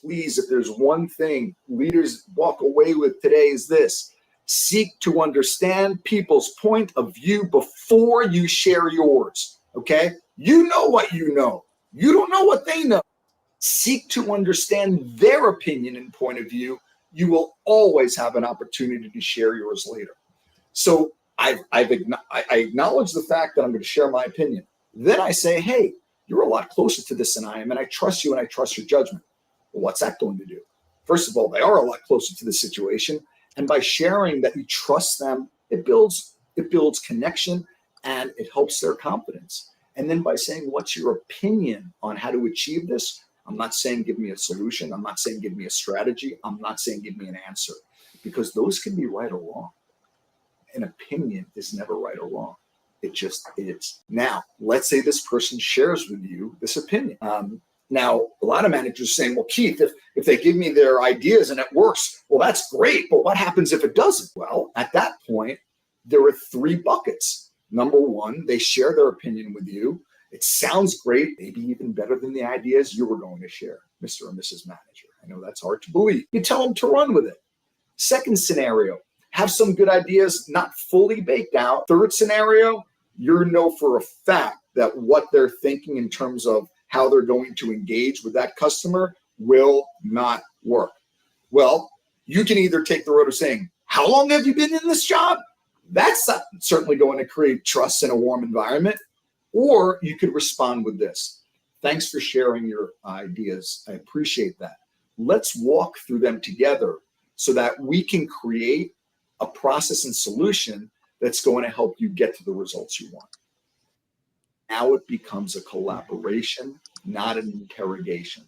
please, if there's one thing leaders walk away with today is this: seek to understand people's point of view before you share yours, okay? You know what you know. You don't know what they know. Seek to understand their opinion and point of view. You will always have an opportunity to share yours later. So I acknowledge the fact that I'm going to share my opinion. Then I say, hey, you're a lot closer to this than I am, and I trust you and I trust your judgment. Well, what's that going to do? First of all, they are a lot closer to the situation. And by sharing that you trust them, it builds connection and it helps their confidence. And then by saying, what's your opinion on how to achieve this? I'm not saying give me a solution. I'm not saying give me a strategy. I'm not saying give me an answer, because those can be right or wrong. An opinion is never right or wrong. It just is. Now, let's say this person shares with you this opinion. Now, a lot of managers are saying, well, Keith, if they give me their ideas and it works, well, that's great. But what happens if it doesn't? Well, at that point, there are three buckets. Number one, they share their opinion with you. It sounds great, maybe even better than the ideas you were going to share, Mr. or Mrs. Manager. I know that's hard to believe. You tell them to run with it. Second scenario, have some good ideas, not fully baked out. Third scenario, you know for a fact that what they're thinking in terms of how they're going to engage with that customer will not work. Well, you can either take the road of saying, how long have you been in this job? That's certainly going to create trust in a warm environment. Or you could respond with this: thanks for sharing your ideas. I appreciate that. Let's walk through them together so that we can create a process and solution that's going to help you get to the results you want. Now it becomes a collaboration, not an interrogation.